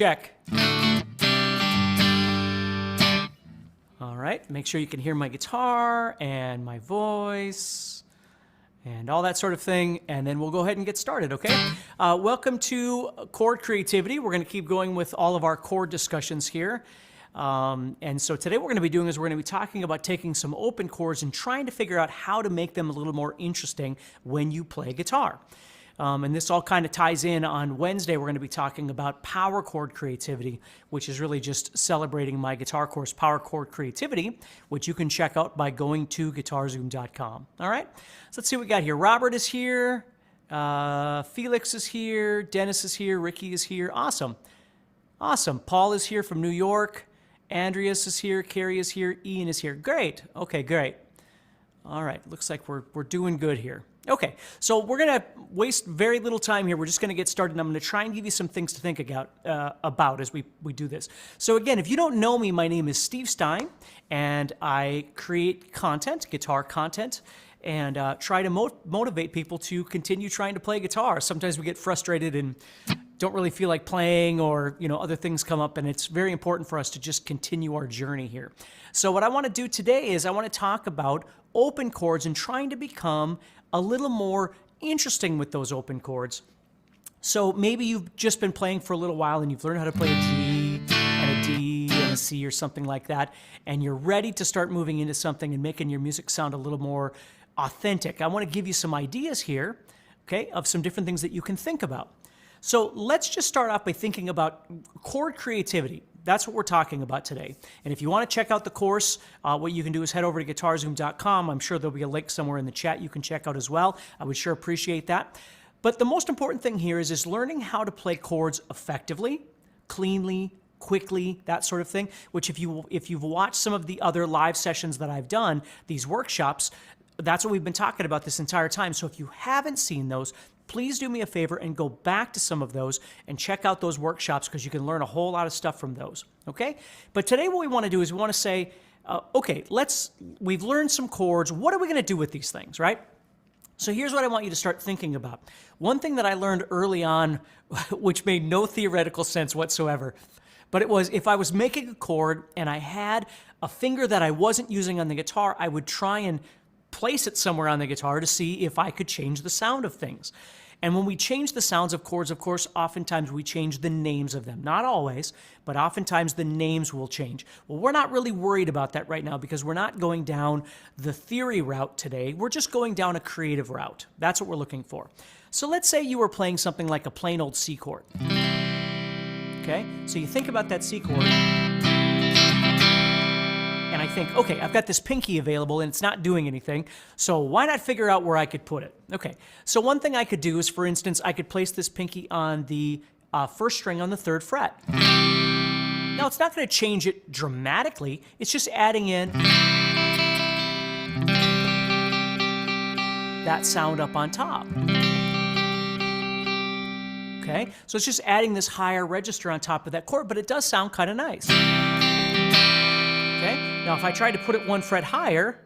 Check. All right, make sure you can hear my guitar and my voice and all that sort of thing, and then we'll go ahead and get started, okay? Welcome to Chord Creativity. We're going to keep going with all of our chord discussions here. And so today what we're going to be doing is we're going to be talking about taking some open chords and trying to figure out how to make them a little more interesting when you play guitar. And this all kind of ties in. On Wednesday, we're going to be talking about power chord creativity, which is really just celebrating my guitar course, Power Chord Creativity, which you can check out by going to guitar-zoom.com. All right, so let's see what we got here. Robert is here. Felix is here. Dennis is here. Ricky is here. Awesome. Awesome. Paul is here from New York. Andreas is here. Carrie is here. Ian is here. Great. Okay, great. All right, looks like we're doing good here. Okay, so we're going to waste very little time here. We're just going to get started, and I'm going to try and give you some things to think about as we do this. So again, if you don't know me, my name is Steve Stine, and I create content, guitar content, and try to motivate people to continue trying to play guitar. Sometimes we get frustrated and don't really feel like playing, or other things come up, and it's very important for us to just continue our journey here. So what I want to do today is I want to talk about open chords and trying to become a little more interesting with those open chords. So maybe you've just been playing for a little while and you've learned how to play a G and a D and a C or something like that, and you're ready to start moving into something and making your music sound a little more authentic. I want to give you some ideas here, okay, of some different things that you can think about. So let's just start off by thinking about chord creativity. That's what we're talking about today. And if you want to check out the course, what you can do is head over to guitar-zoom.com. I'm sure there'll be a link somewhere in the chat you can check out as well. I would sure appreciate that. But the most important thing here is learning how to play chords effectively, cleanly, quickly, that sort of thing, which if you've watched some of the other live sessions that I've done, these workshops, that's what we've been talking about this entire time. So if you haven't seen those, please do me a favor and go back to some of those and check out those workshops, because you can learn a whole lot of stuff from those, okay? But today what we want to do is we want to say, okay, we've learned some chords. What are we going to do with these things, right? So here's what I want you to start thinking about. One thing that I learned early on, which made no theoretical sense whatsoever, but it was if I was making a chord and I had a finger that I wasn't using on the guitar, I would try and place it somewhere on the guitar to see if I could change the sound of things. And when we change the sounds of chords, of course, oftentimes we change the names of them. Not always, but oftentimes the names will change. Well, we're not really worried about that right now, because we're not going down the theory route today. We're just going down a creative route. That's what we're looking for. So let's say you were playing something like a plain old C chord. Okay, so you think about that C chord, and I think, okay, I've got this pinky available and it's not doing anything, so why not figure out where I could put it? Okay, so one thing I could do is, for instance, I could place this pinky on the first string on the 3rd fret. Now, it's not going to change it dramatically. It's just adding in that sound up on top. Okay, so it's just adding this higher register on top of that chord, but it does sound kind of nice. Okay, now if I try to put it 1 fret higher,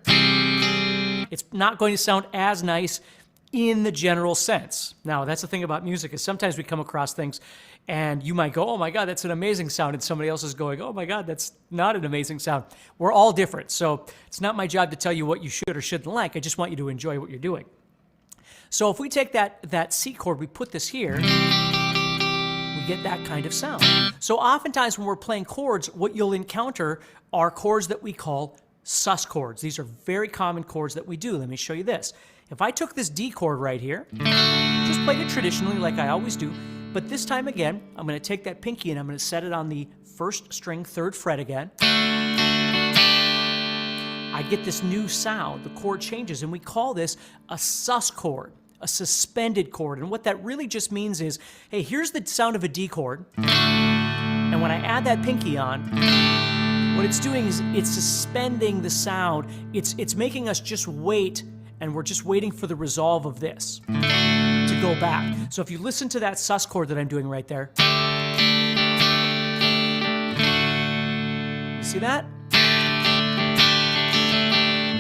it's not going to sound as nice in the general sense. Now, that's the thing about music, is sometimes we come across things and you might go, oh my God, that's an amazing sound, and somebody else is going, oh my God, that's not an amazing sound. We're all different, so it's not my job to tell you what you should or shouldn't like. I just want you to enjoy what you're doing. So if we take that C chord, we put this here, we get that kind of sound. So oftentimes when we're playing chords, what you'll encounter are chords that we call sus chords. These are very common chords that we do. Let me show you this. If I took this D chord right here, just played it traditionally like I always do, but this time again, I'm going to take that pinky and I'm going to set it on the 1st string, 3rd fret again. I get this new sound. The chord changes, and we call this a sus chord, a suspended chord. And what that really just means is, hey, here's the sound of a D chord, and when I add that pinky on, what it's doing is it's suspending the sound. It's making us just wait, and we're just waiting for the resolve of this to go back. So if you listen to that sus chord that I'm doing right there, see that?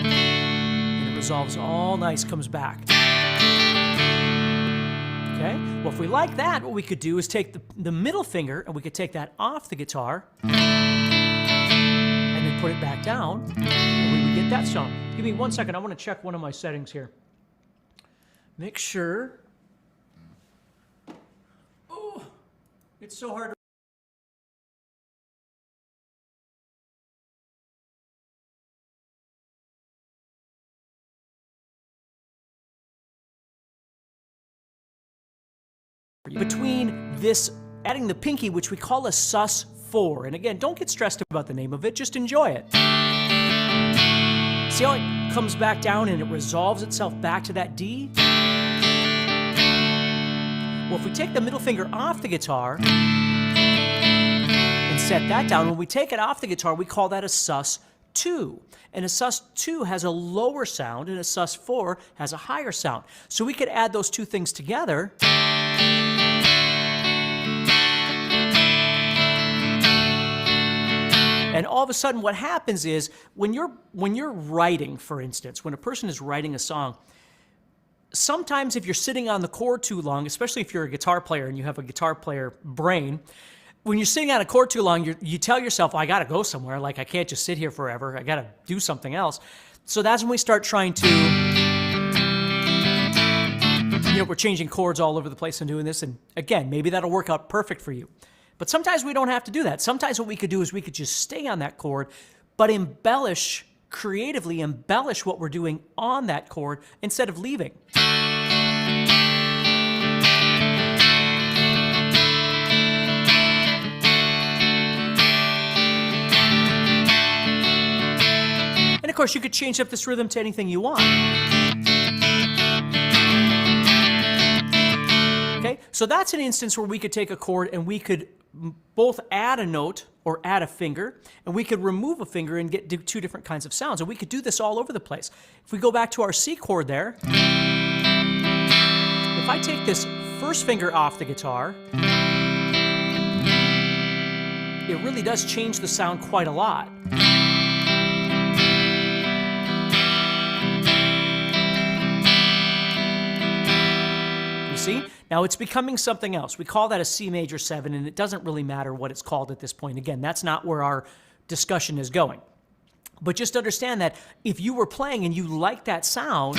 And it resolves all nice, comes back. Okay? Well, if we like that, what we could do is take the middle finger, and we could take that off the guitar, and then put it back down, and we would get that sound. Give me 1 second. I want to check one of my settings here. Make sure. Oh, it's so hard to... Between this, adding the pinky, which we call a sus4. And again, don't get stressed about the name of it, just enjoy it. See how it comes back down and it resolves itself back to that D? Well, if we take the middle finger off the guitar and set that down, when we take it off the guitar, we call that a sus2. And a sus2 has a lower sound, and a sus4 has a higher sound. So we could add those two things together. And all of a sudden what happens is when you're writing, for instance, when a person is writing a song, sometimes if you're sitting on the chord too long, especially if you're a guitar player and you have a guitar player brain, when you're sitting on a chord too long, you tell yourself, I got to go somewhere. Like, I can't just sit here forever. I got to do something else. So that's when we start trying to, we're changing chords all over the place and doing this. And again, maybe that'll work out perfect for you. But sometimes we don't have to do that. Sometimes what we could do is we could just stay on that chord, but creatively embellish what we're doing on that chord instead of leaving. And of course, you could change up this rhythm to anything you want. Okay, so that's an instance where we could take a chord and we could both add a note or add a finger, and we could remove a finger and do two different kinds of sounds. And we could do this all over the place. If we go back to our C chord there, if I take this first finger off the guitar, it really does change the sound quite a lot. You see? Now it's becoming something else. We call that a C major 7, and it doesn't really matter what it's called at this point. Again, that's not where our discussion is going. But just understand that if you were playing and you like that sound,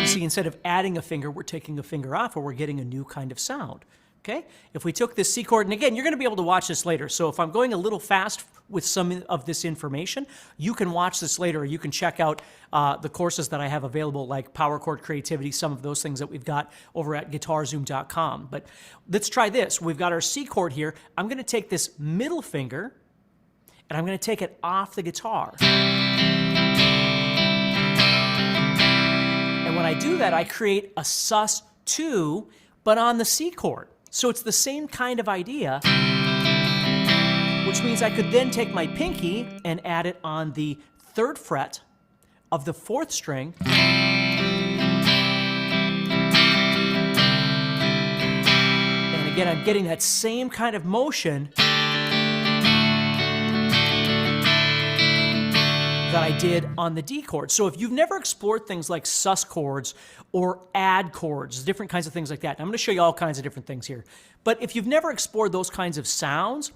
you see, instead of adding a finger, we're taking a finger off, or we're getting a new kind of sound. Okay? If we took this C chord, and again, you're going to be able to watch this later. So if I'm going a little fast with some of this information, you can watch this later, or you can check out the courses that I have available, like power chord creativity, some of those things that we've got over at GuitarZoom.com. But let's try this. We've got our C chord here. I'm going to take this middle finger, and I'm going to take it off the guitar. And when I do that, I create a sus2, but on the C chord. So it's the same kind of idea, which means I could then take my pinky and add it on the 3rd fret of the 4th string. And again, I'm getting that same kind of motion that I did on the D chord. So if you've never explored things like sus chords or add chords, different kinds of things like that, I'm going to show you all kinds of different things here. But if you've never explored those kinds of sounds,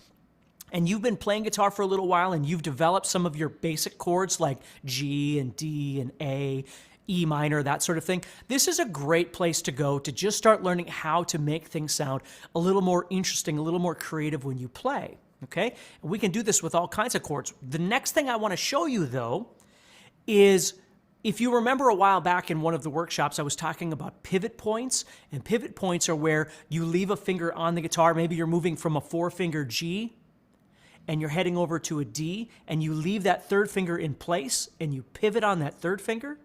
and you've been playing guitar for a little while and you've developed some of your basic chords like G and D and A, E minor, that sort of thing, this is a great place to go to just start learning how to make things sound a little more interesting, a little more creative when you play. Okay? And we can do this with all kinds of chords. The next thing I want to show you, though, is if you remember a while back in one of the workshops, I was talking about pivot points. And pivot points are where you leave a finger on the guitar. Maybe you're moving from a 4-finger G and you're heading over to a D, and you leave that 3rd finger in place and you pivot on that 3rd finger.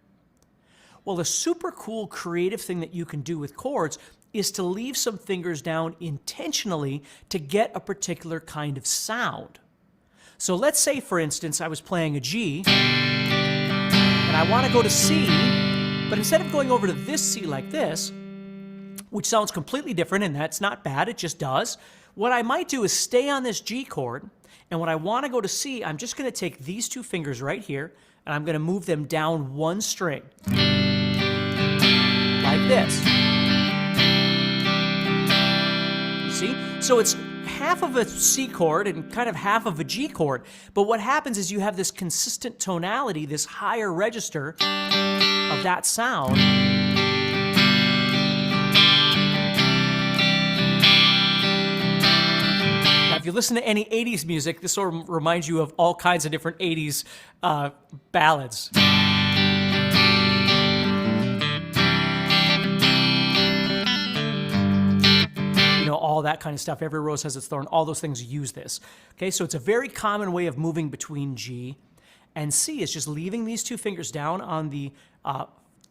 Well, a super cool creative thing that you can do with chords is to leave some fingers down intentionally to get a particular kind of sound. So let's say, for instance, I was playing a G, and I want to go to C, but instead of going over to this C like this, which sounds completely different, and that's not bad, it just does, what I might do is stay on this G chord, and when I want to go to C, I'm just going to take these 2 fingers right here, and I'm going to move them down 1 string. like this. You see? So it's half of a C chord and kind of half of a G chord. But what happens is you have this consistent tonality, this higher register of that sound. Now, if you listen to any 80s music, this sort of reminds you of all kinds of different 80s ballads. All that kind of stuff. Every rose has its thorn. All those things use this. Okay, so it's a very common way of moving between G and C. It's just leaving these two fingers down on the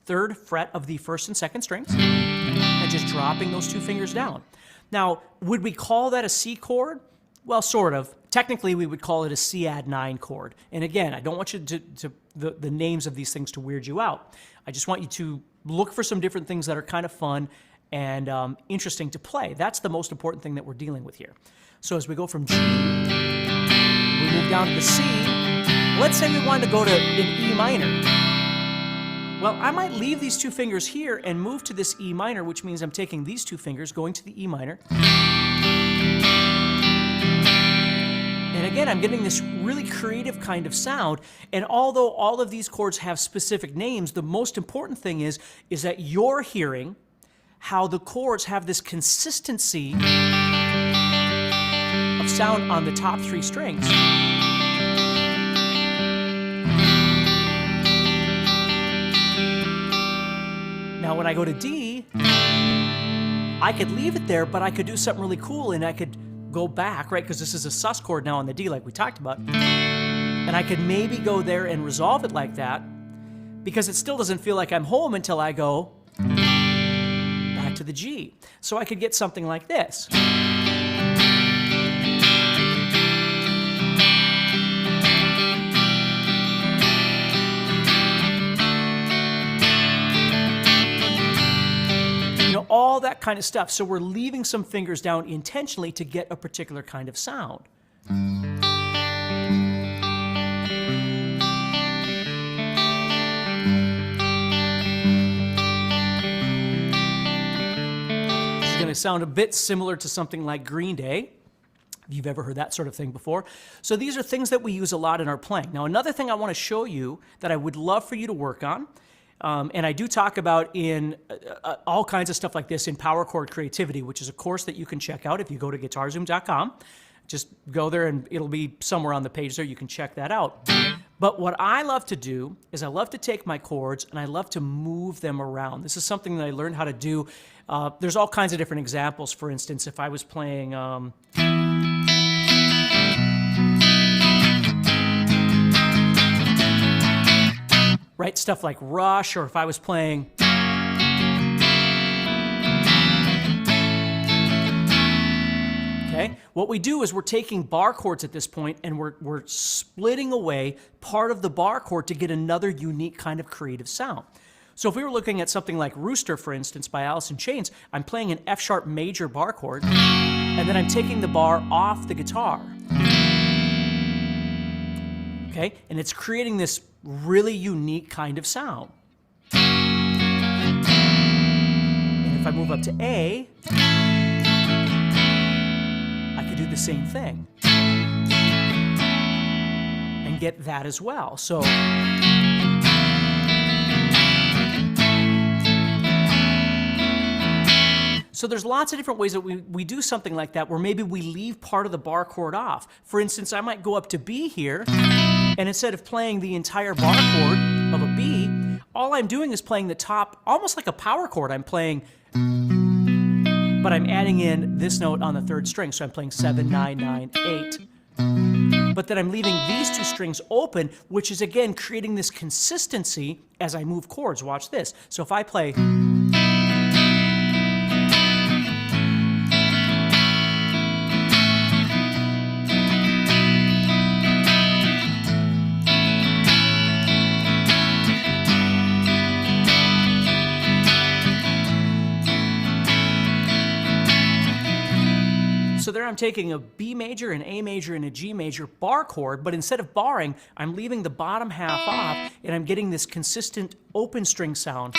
third fret of the first and second strings and just dropping those two fingers down. Now, would we call that a C chord? Well, sort of. Technically, we would call it a C add 9 chord. And again, I don't want you the names of these things to weird you out. I just want you to look for some different things that are kind of fun and interesting to play. That's the most important thing that we're dealing with here. So as we go from G, we move down to the C. Let's say we wanted to go to an E minor. Well, I might leave these two fingers here and move to this E minor, which means I'm taking these two fingers, going to the E minor. And again, I'm getting this really creative kind of sound. And although all of these chords have specific names, the most important thing is that you're hearing how the chords have this consistency of sound on the top three strings. Now when I go to D, I could leave it there, but I could do something really cool and I could go back, right? Because this is a sus chord now on the D like we talked about. And I could maybe go there and resolve it like that because it still doesn't feel like I'm home until I go to the G. So I could get something like this. All that kind of stuff. So we're leaving some fingers down intentionally to get a particular kind of sound. Going to sound a bit similar to something like Green Day, if you've ever heard that sort of thing before. So these are things that we use a lot in our playing. Now, another thing I want to show you that I would love for you to work on, and I do talk about in all kinds of stuff like this in Power Chord Creativity, which is a course that you can check out if you go to GuitarZoom.com. Just go there and it'll be somewhere on the page there. You can check that out. But what I love to do is I love to take my chords and I love to move them around. This is something that I learned how to do. There's all kinds of different examples. For instance, if I was playing right, stuff like Rush, or if I was playing okay, what we do is we're taking bar chords at this point and we're splitting away part of the bar chord to get another unique kind of creative sound. So if we were looking at something like Rooster, for instance, by Alice in Chains, I'm playing an F sharp major bar chord, and then I'm taking the bar off the guitar. Okay, and it's creating this really unique kind of sound. And if I move up to A, I could do the same thing and get that as well. So there's lots of different ways that we do something like that, where maybe we leave part of the bar chord off. For instance, I might go up to B here, and instead of playing the entire bar chord of a B, all I'm doing is playing the top, almost like a power chord. I'm playing, but I'm adding in this note on the third string. So I'm playing 7, 9, 9, 8. But then I'm leaving these two strings open, which is again creating this consistency as I move chords. Watch this. So if I play so there I'm taking a B major, an A major, and a G major bar chord, but instead of barring, I'm leaving the bottom half off, and I'm getting this consistent open string sound.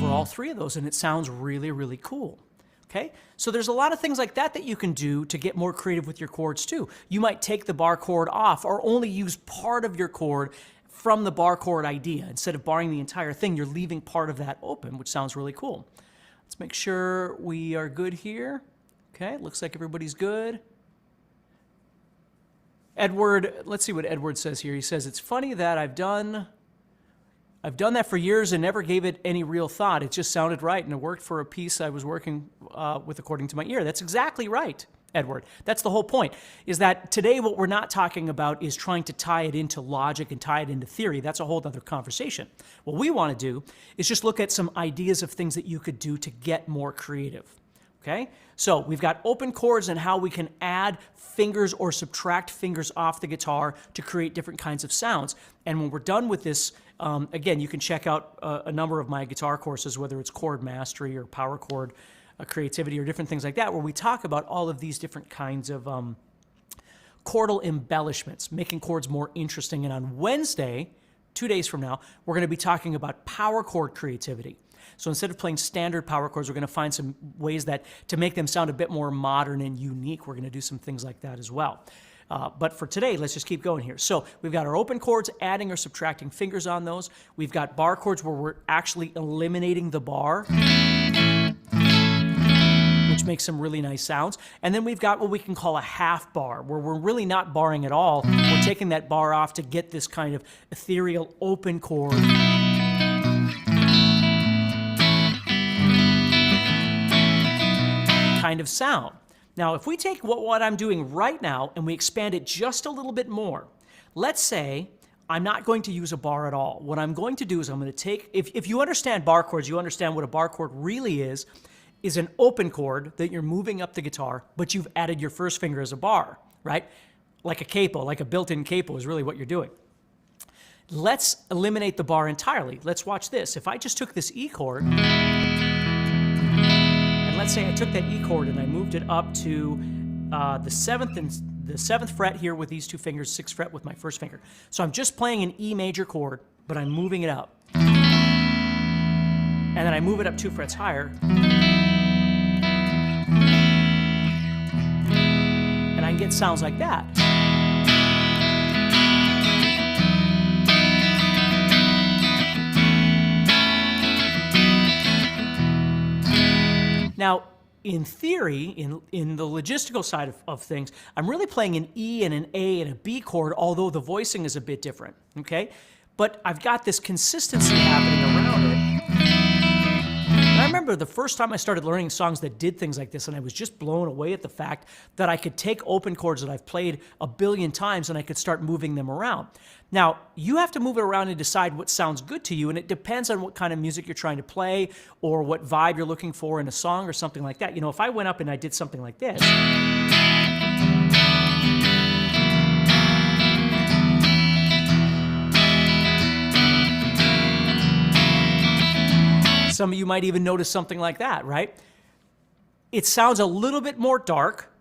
over all three of those, and it sounds really, really cool. Okay? So there's a lot of things like that that you can do to get more creative with your chords too. You might take the bar chord off or only use part of your chord from the bar chord idea. Instead of barring the entire thing, you're leaving part of that open, which sounds really cool. Let's make sure we are good here. Okay, looks like everybody's good. Edward, let's see what Edward says here. He says, it's funny that I've done that for years and never gave it any real thought. It just sounded right, and it worked for a piece I was working with according to my ear. That's exactly right, Edward. That's the whole point, is that today what we're not talking about is trying to tie it into logic and tie it into theory. That's a whole other conversation. What we want to do is just look at some ideas of things that you could do to get more creative. Okay? So we've got open chords and how we can add fingers or subtract fingers off the guitar to create different kinds of sounds. And when we're done with this, again, you can check out a number of my guitar courses, whether it's chord mastery or power chord creativity or different things like that, where we talk about all of these different kinds of chordal embellishments, making chords more interesting. And on Wednesday, 2 days from now, we're going to be talking about power chord creativity. So instead of playing standard power chords, we're going to find some ways that to make them sound a bit more modern and unique. We're going to do some things like that as well. But for today, let's just keep going here. So we've got our open chords, adding or subtracting fingers on those. We've got bar chords where we're actually eliminating the bar, which makes some really nice sounds. And then we've got what we can call a half bar, where we're really not barring at all. We're taking that bar off to get this kind of ethereal open chord kind of sound. Now, if we take what I'm doing right now and we expand it just a little bit more, let's say I'm not going to use a bar at all. What I'm going to do is I'm going to take, if you understand bar chords, you understand what a bar chord really is an open chord that you're moving up the guitar, but you've added your first finger as a bar, right? Like a capo, like a built-in capo is really what you're doing. Let's eliminate the bar entirely. Let's watch this. If I just took this E chord, let's say I took that E chord and I moved it up to the 7th fret here with these two fingers, 6th fret with my first finger. So I'm just playing an E major chord, but I'm moving it up. And then I move it up 2 frets higher. And I can get sounds like that. Now, in theory, in the logistical side of things, I'm really playing an E and an A and a B chord, although the voicing is a bit different, okay? But I've got this consistency happening around it. And I remember the first time I started learning songs that did things like this, and I was just blown away at the fact that I could take open chords that I've played a billion times and I could start moving them around. Now, you have to move it around and decide what sounds good to you, and it depends on what kind of music you're trying to play or what vibe you're looking for in a song or something like that. You know, if I went up and I did something like this, some of you might even notice something like that, right? It sounds a little bit more dark.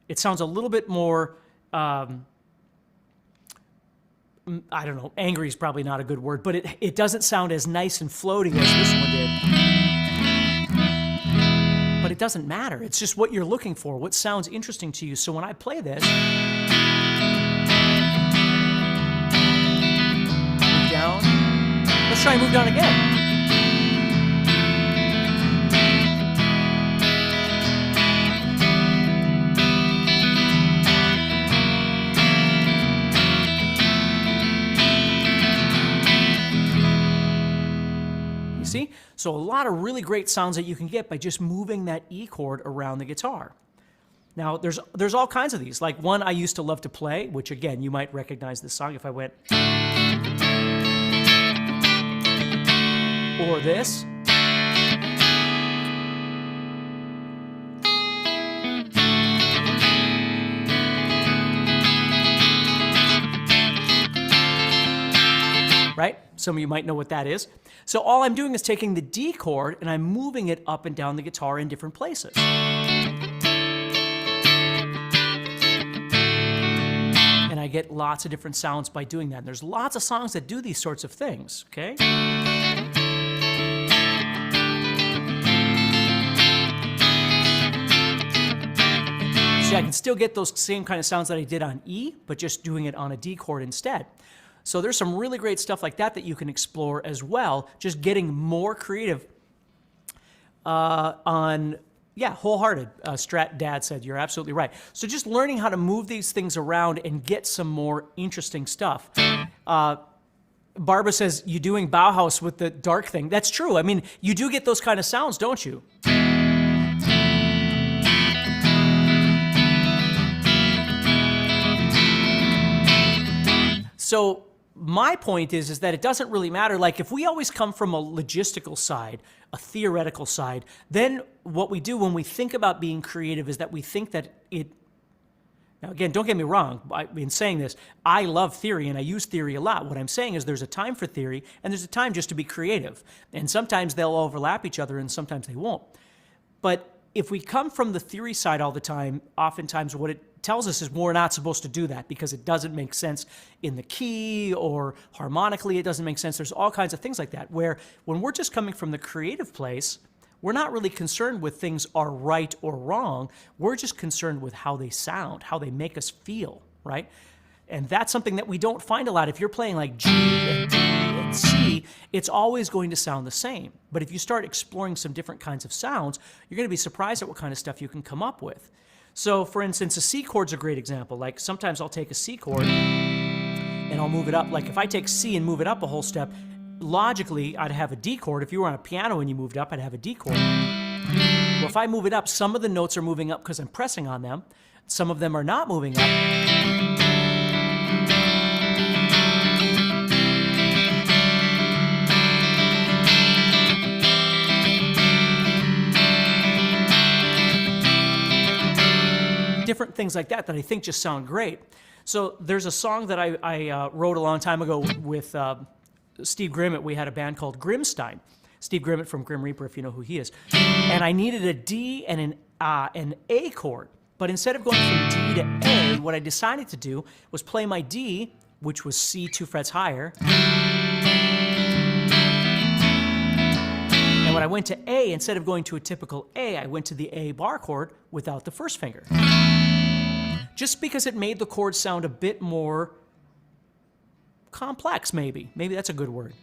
It sounds a little bit more, I don't know, angry is probably not a good word, but it doesn't sound as nice and floaty as this one did. But it doesn't matter. It's just what you're looking for, what sounds interesting to you. So when I play this, move down. Let's try and move down again. See? So a lot of really great sounds that you can get by just moving that E chord around the guitar. Now, there's all kinds of these. Like one I used to love to play, which again, you might recognize this song if I went, or this. Right? Some of you might know what that is. So all I'm doing is taking the D chord and I'm moving it up and down the guitar in different places. And I get lots of different sounds by doing that. And there's lots of songs that do these sorts of things, okay? see, I can still get those same kind of sounds that I did on E, but just doing it on a D chord instead. So there's some really great stuff like that that you can explore as well, just getting more creative Wholehearted. Strat Dad said, you're absolutely right. So just learning how to move these things around and get some more interesting stuff. Barbara says, you doing Bauhaus with the dark thing. That's true. I mean, you do get those kind of sounds, don't you? So my point is that it doesn't really matter. Like if we always come from a logistical side, a theoretical side, then what we do when we think about being creative is that we think that it, now again, don't get me wrong, in saying this, I love theory and I use theory a lot. What I'm saying is there's a time for theory and there's a time just to be creative. And sometimes they'll overlap each other and sometimes they won't. But if we come from the theory side all the time, oftentimes what it tells us is we're not supposed to do that because it doesn't make sense in the key or harmonically it doesn't make sense. There's all kinds of things like that where when we're just coming from the creative place, we're not really concerned with things are right or wrong. We're just concerned with how they sound, how they make us feel, right? And that's something that we don't find a lot. If you're playing like G and D and C, it's always going to sound the same. But if you start exploring some different kinds of sounds, you're going to be surprised at what kind of stuff you can come up with. So for instance, a C chord's a great example. Like sometimes I'll take a C chord and I'll move it up. Like if I take C and move it up a whole step, logically I'd have a D chord. If you were on a piano and you moved up, I'd have a D chord. Well, if I move it up, some of the notes are moving up because I'm pressing on them. Some of them are not moving up. Different things like that I think just sound great. So there's a song that I wrote a long time ago with Steve Grimmett. We had a band called Grimstine. Steve Grimmett from Grim Reaper, if you know who he is. And I needed a D and an A chord. But instead of going from D to A, what I decided to do was play my D, which was C 2 frets higher. And when I went to A, instead of going to a typical A, I went to the A bar chord without the first finger. Just because it made the chord sound a bit more complex, maybe. Maybe that's a good word.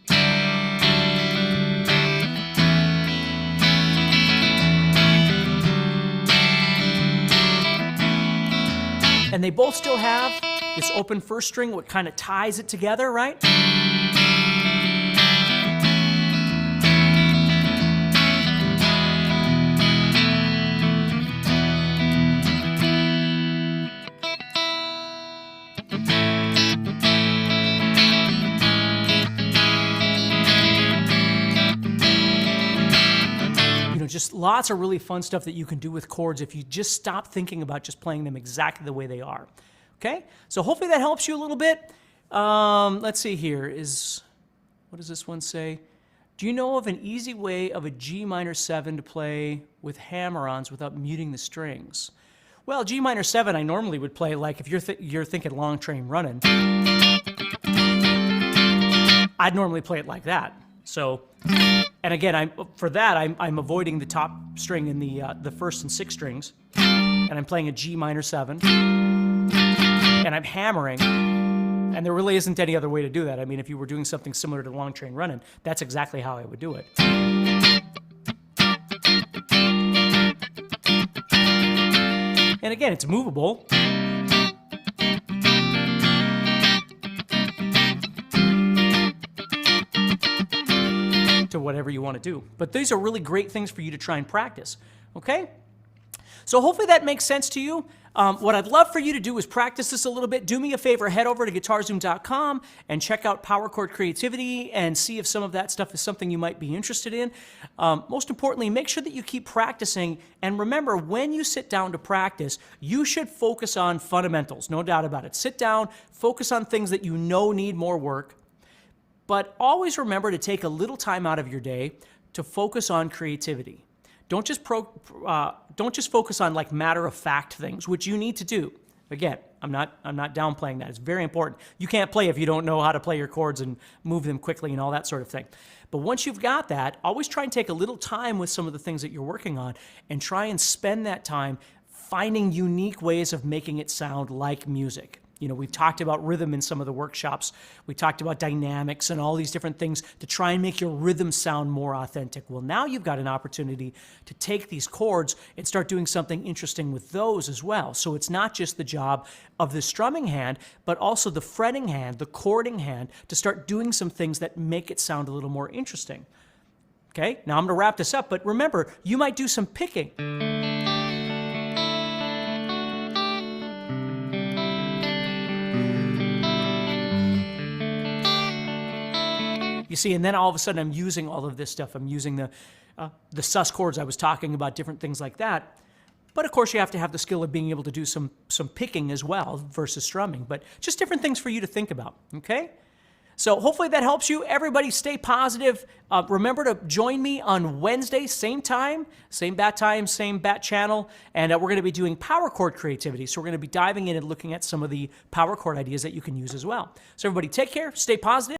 And they both still have this open first string, what kind of ties it together, right? Just lots of really fun stuff that you can do with chords if you just stop thinking about just playing them exactly the way they are. Okay? So hopefully that helps you a little bit. Let's see here. What does this one say? Do you know of an easy way of a G minor 7 to play with hammer-ons without muting the strings? Well, G minor 7 I normally would play like if you're thinking Long Train Running. I'd normally play it like that. So, and again, I'm avoiding the top string in the first and sixth strings, and I'm playing a G minor 7, and I'm hammering, and there really isn't any other way to do that. I mean, if you were doing something similar to Long Train Running, that's exactly how I would do it. And again, it's movable. To whatever you want to do. But these are really great things for you to try and practice, okay? So hopefully that makes sense to you. What I'd love for you to do is practice this a little bit. Do me a favor, head over to GuitarZoom.com and check out Power Chord Creativity and see if some of that stuff is something you might be interested in. Most importantly, make sure that you keep practicing, and remember, when you sit down to practice, you should focus on fundamentals, no doubt about it. Sit down, focus on things that you know need more work, but always remember to take a little time out of your day to focus on creativity. Don't just focus on like matter-of-fact things, which you need to do. Again, I'm not downplaying that. It's very important. You can't play if you don't know how to play your chords and move them quickly and all that sort of thing. But once you've got that, always try and take a little time with some of the things that you're working on and try and spend that time finding unique ways of making it sound like music. You know, we've talked about rhythm in some of the workshops. We talked about dynamics and all these different things to try and make your rhythm sound more authentic. Well, now you've got an opportunity to take these chords and start doing something interesting with those as well. So it's not just the job of the strumming hand, but also the fretting hand, the chording hand, to start doing some things that make it sound a little more interesting. Okay, now I'm going to wrap this up, but remember, you might do some picking. You see, and then all of a sudden I'm using all of this stuff. I'm using the sus chords I was talking about, different things like that. But of course, you have to have the skill of being able to do some picking as well versus strumming. But just different things for you to think about, okay? So hopefully that helps you. Everybody stay positive. Remember to join me on Wednesday, same time, same bat channel. And we're going to be doing power chord creativity. So we're going to be diving in and looking at some of the power chord ideas that you can use as well. So everybody take care, stay positive.